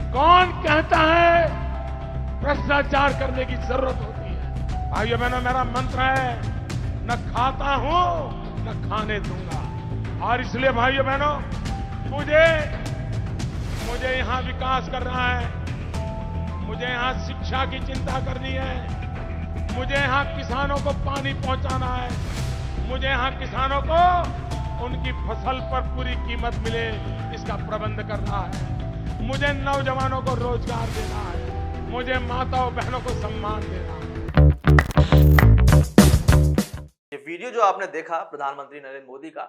कौन कहता है भ्रष्टाचार करने की जरूरत होती है? भाइयों बहनों, मेरा मंत्र है, न खाता हूं न खाने दूंगा। और इसलिए भाइयों बहनों, मुझे यहां विकास करना है, मुझे यहां शिक्षा की चिंता करनी है, मुझे यहां किसानों को पानी पहुंचाना है, मुझे यहां किसानों को उनकी फसल पर पूरी कीमत मिले इसका प्रबंध करना है, मुझे नौजवानों को रोजगार देना है, मुझे माताओं बहनों को सम्मान देना है। ये वीडियो जो आपने देखा प्रधानमंत्री नरेंद्र मोदी का,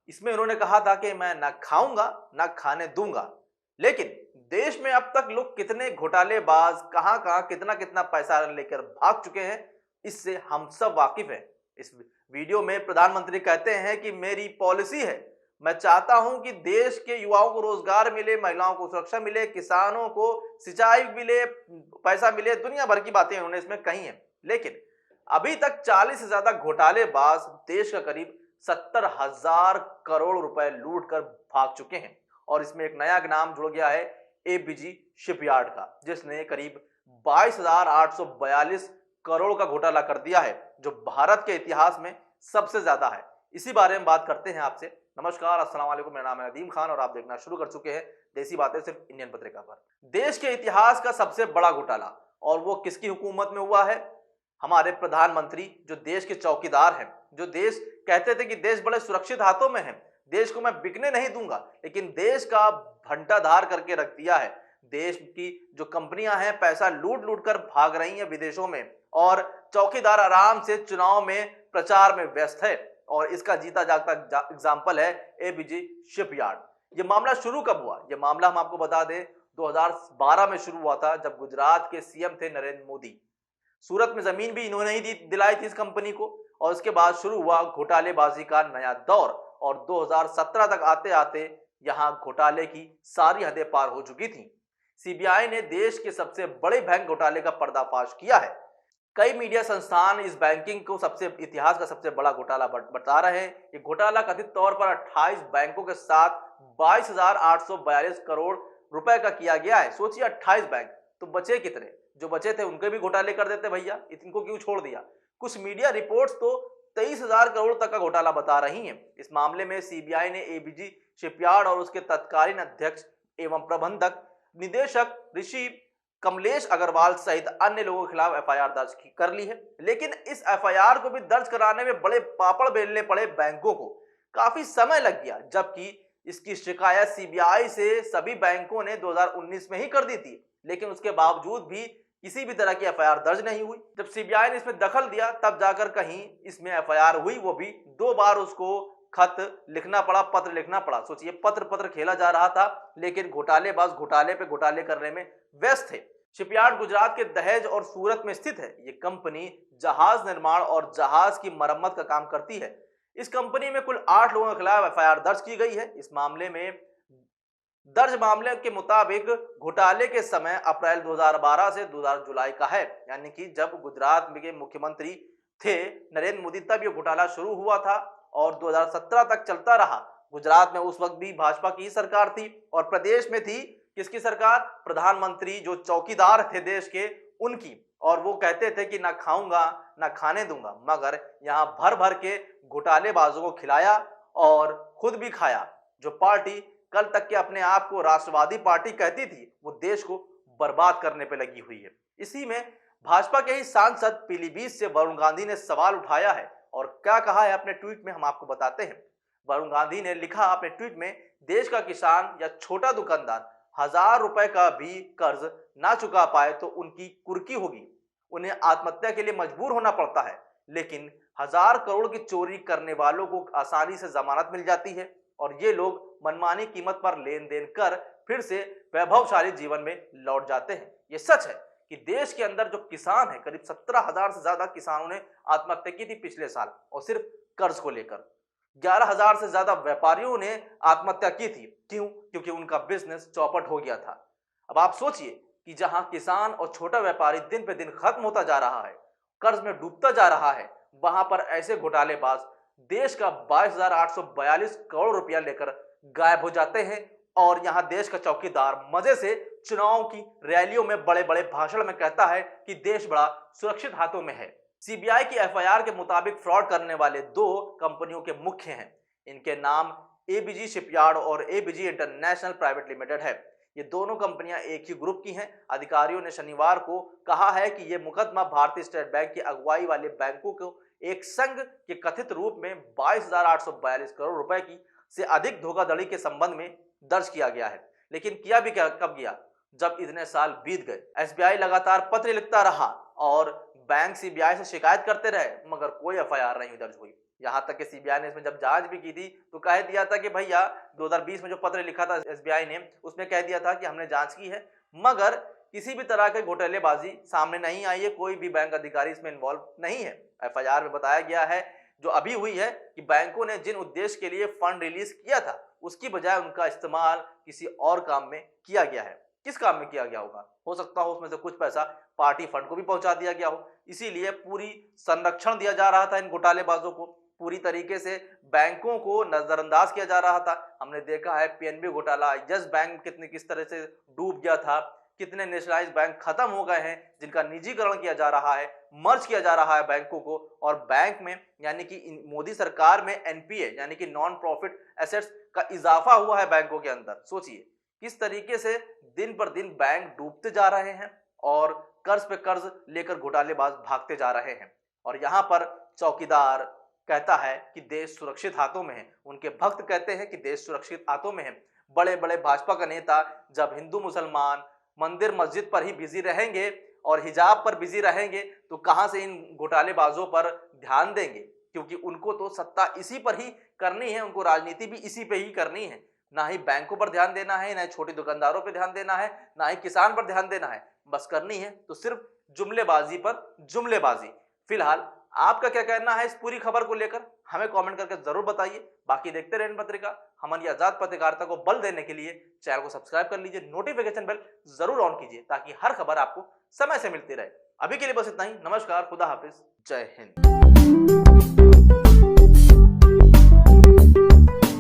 इसमें उन्होंने कहा था कि मैं ना खाऊंगा ना खाने दूंगा। लेकिन देश में अब तक लोग कितने घोटालेबाज, कहां कितना कितना पैसा लेकर भाग चुके हैं, इससे हम सब वाकिफ हैं। इस वीडियो में प्रधानमंत्री कहते हैं कि मेरी पॉलिसी है, मैं चाहता हूं कि देश के युवाओं को रोजगार मिले, महिलाओं को सुरक्षा मिले, किसानों को सिंचाई मिले, पैसा मिले, दुनिया भर की बातें उन्होंने इसमें कही हैं। लेकिन अभी तक 40 से ज्यादा घोटालेबाज देश का करीब 70,000 करोड़ रुपए लूट कर भाग चुके हैं। और इसमें एक नया नाम जुड़ गया है, एबीजी शिपयार्ड का, जिसने करीब 22,842 करोड़ का घोटाला कर दिया है, जो भारत के इतिहास में सबसे ज्यादा है। इसी बारे में बात करते हैं आपसे। नमस्कार, अस्सलाम वालेकुम, मेरा नाम है नदीम खान और आप देखना शुरू कर चुके हैं देसी बातें सिर्फ इंडियन पत्रिका पर। देश के इतिहास का सबसे बड़ा घोटाला, और वो किसकी हुकूमत में हुआ है? हमारे प्रधानमंत्री, जो देश के चौकीदार हैं, जो देश कहते थे कि देश बड़े सुरक्षित हाथों में है, देश को मैं बिकने नहीं दूंगा, लेकिन देश का भंटाधार करके रख दिया है। देश की जो कंपनियां हैं पैसा लूट लूट कर भाग रही हैं विदेशों में, और चौकीदार आराम से चुनाव में प्रचार में व्यस्त है। और इसका जीता जागता एग्जाम्पल है एबीजी शिपयार्ड। ये मामला शुरू कब हुआ? ये मामला हम आपको बता दें 2012 में शुरू हुआ था, जब गुजरात के सीएम थे नरेंद्र मोदी। सूरत में जमीन भी इन्होंने ही दिलाई थी इस कंपनी को, और उसके बाद शुरू हुआ घोटालेबाजी का नया दौर। और 2017 तक आते आते यहां घोटाले की सारी हदें पार हो चुकी थी। सीबीआई ने देश के सबसे बड़े बैंक घोटाले का पर्दाफाश किया है। कई मीडिया संस्थान इस बैंकिंग को इतिहास का सबसे बड़ा घोटाला बता रहे हैं। ये घोटाला कथित तौर पर 28 बैंकों के साथ 22,842 करोड़ रुपए का किया गया है। सोचिए, 28 बैंक, तो बचे कितने? जो बचे थे उनके भी घोटाले कर देते भैया, इनको क्यों छोड़ दिया? कुछ मीडिया रिपोर्ट्स तो 23,000 करोड़ तक का घोटाला बता रही हैं। इस मामले में सीबीआई ने एबीजी शिपयार्ड और उसके तत्कालीन अध्यक्ष एवं प्रबंधक निदेशक ऋषि कमलेश अग्रवाल सहित अन्य लोगों के खिलाफ एफआईआर दर्ज कर ली है। लेकिन इस एफआईआर को भी दर्ज कराने में बड़े पापड़ बेलने पड़े बैंकों को, काफी समय लग गया, जबकि इसकी शिकायत सीबीआई से सभी बैंकों ने 2019 में ही कर दी थी। लेकिन उसके बावजूद भी किसी भी तरह की एफआईआर दर्ज नहीं हुई। जब सीबीआई ने इसमें दखल दिया तब जाकर कहीं इसमें एफआईआर हुई, वो भी 2 बार उसको खत लिखना पड़ा, पत्र लिखना पड़ा। सोचिए, पत्र खेला जा रहा था, लेकिन घोटालेबाज घोटाले पे घोटाले करने में व्यस्त थे। शिपयार्ड गुजरात के दहेज और सूरत में स्थित है। ये कंपनी जहाज निर्माण और जहाज की मरम्मत का काम करती है। इस कंपनी में कुल 8 लोगों के खिलाफ एफआईआर दर्ज की गई है। इस मामले में दर्ज मामले के मुताबिक घोटाले के समय अप्रैल 2012 से 2000 जुलाई का है, यानी कि जब गुजरात के मुख्यमंत्री थे नरेंद्र मोदी, तब ये घोटाला शुरू हुआ था और 2017 तक चलता रहा। गुजरात में उस वक्त भी भाजपा की सरकार थी और प्रदेश में थी किसकी सरकार? प्रधानमंत्री, जो चौकीदार थे देश के, उनकी। और वो कहते थे कि ना खाऊंगा ना खाने दूंगा, मगर यहां भर भर के घोटालेबाजों को खिलाया और खुद भी खाया। जो पार्टी कल तक के अपने आप को राष्ट्रवादी पार्टी कहती थी, वो देश को बर्बाद करने पे लगी हुई है। इसी में भाजपा के ही सांसद पीलीभीत से वरुण गांधी ने सवाल उठाया है, और क्या कहा है अपने ट्वीट में हम आपको बताते हैं। वरुण गांधी ने लिखा अपने ट्वीट में, देश का किसान या छोटा दुकानदार 1000 रुपए का भी कर्ज ना चुका पाए तो उनकी कुर्की होगी, उन्हें आत्महत्या के लिए मजबूर होना पड़ता है। लेकिन 1000 करोड़ की चोरी करने वालों को आसानी से जमानत मिल जाती है और ये लोग मनमानी कीमत पर लेन देन कर फिर से वैभवशाली जीवन में लौट जाते हैं। ये सच है कि देश के अंदर जो किसान है, करीब 17,000 से ज्यादा किसानों ने आत्महत्या की थी पिछले साल, और सिर्फ कर्ज को लेकर। 11,000 से ज्यादा व्यापारियों ने आत्महत्या की थी। क्यों? क्योंकि उनका बिजनेस चौपट हो गया था। अब आप सोचिए कि जहां किसान और छोटा व्यापारी दिन पे दिन खत्म होता जा रहा है, कर्ज में डूबता जा रहा है, वहां पर ऐसे घोटालेबाज देश का 22,842 करोड़ रुपया लेकर गायब हो जाते हैं और यहां देश का चौकीदार मजे से चुनाव की रैलियों में बड़े बड़े भाषण में कहता है कि देश बड़ा सुरक्षित हाथों में है। सीबीआई की एफआईआर के मुताबिक फ्रॉड करने वाले 2 कंपनियों के मुख्य हैं। इनके नाम एबीजी शिपयार्ड और एबीजी इंटरनेशनल प्राइवेट लिमिटेड है। ये दोनों कंपनियां एक ही ग्रुप की हैं। अधिकारियों ने शनिवार को कहा है कि यह मुकदमा भारतीय स्टेट बैंक की अगुवाई वाले बैंकों को एक संघ के कथित रूप में 22,842 करोड़ रुपए की से अधिक धोखाधड़ी के संबंध में दर्ज किया गया है। लेकिन किया भी कब गया, जब इतने साल बीत गए। एसबीआई लगातार पत्र लिखता रहा और बैंक सीबीआई से शिकायत करते रहे, मगर कोई एफआईआर नहीं दर्ज हुई। यहां तक कि सीबीआई ने इसमें जब जांच भी की थी तो कह दिया था कि भैया 2020 में जो पत्र लिखा था एसबीआई ने, उसमें कह दिया था कि हमने जांच की है, मगर किसी भी तरह के घोटालेबाजी सामने नहीं आई है, कोई भी बैंक अधिकारी इसमें इन्वॉल्व नहीं है। एफआईआर में बताया गया है जो अभी हुई है कि बैंकों ने जिन उद्देश्य के लिए फंड रिलीज किया था उसकी बजाय उनका इस्तेमाल किसी और काम में किया गया है। किस काम में किया गया होगा? हो सकता हो उसमें से कुछ पैसा पार्टी फंड को भी पहुंचा दिया गया हो, इसीलिए पूरी संरक्षण दिया जा रहा था इन घोटालेबाजों को। पूरी तरीके से बैंकों को नजरअंदाज किया जा रहा था। हमने देखा है पीएनबी घोटाला, यस बैंक किस तरह से डूब गया था, कितने नेशनलाइज्ड बैंक खत्म हो गए हैं जिनका निजीकरण किया जा रहा है, मर्ज किया जा रहा है बैंकों को। और बैंक में यानी कि मोदी सरकार में एनपीए यानी कि नॉन प्रॉफिट एसेट्स का इजाफा हुआ है बैंकों के अंदर। सोचिए किस तरीके से दिन पर दिन बैंक डूबते जा रहे हैं और कर्ज पे कर्ज लेकर घोटालेबाज भागते जा रहे हैं। और यहां पर चौकीदार कहता है कि देश सुरक्षित हाथों में है, उनके भक्त कहते हैं कि देश सुरक्षित हाथों में है। बड़े बड़े भाजपा का नेता जब हिंदू मुसलमान मंदिर मस्जिद पर ही बिजी रहेंगे और हिजाब पर बिजी रहेंगे तो कहां से इन घोटालेबाजों पर ध्यान देंगे, क्योंकि उनको तो सत्ता इसी पर ही करनी है, उनको राजनीति भी इसी पे ही करनी है। ना ही बैंकों पर ध्यान देना है, ना ही छोटे दुकानदारों पर ध्यान देना है, ना ही किसान पर ध्यान देना है। बस करनी है तो सिर्फ जुमलेबाजी पर जुमलेबाजी। फिलहाल आपका क्या कहना है इस पूरी खबर को लेकर, हमें कमेंट करके जरूर बताइए। बाकी देखते रहें पत्रिका। हमारी आजाद पत्रकारिता को बल देने के लिए चैनल को सब्सक्राइब कर लीजिए, नोटिफिकेशन बेल जरूर ऑन कीजिए ताकि हर खबर आपको समय से मिलती रहे। अभी के लिए बस इतना ही। नमस्कार, खुदा हाफिज, जय हिंद।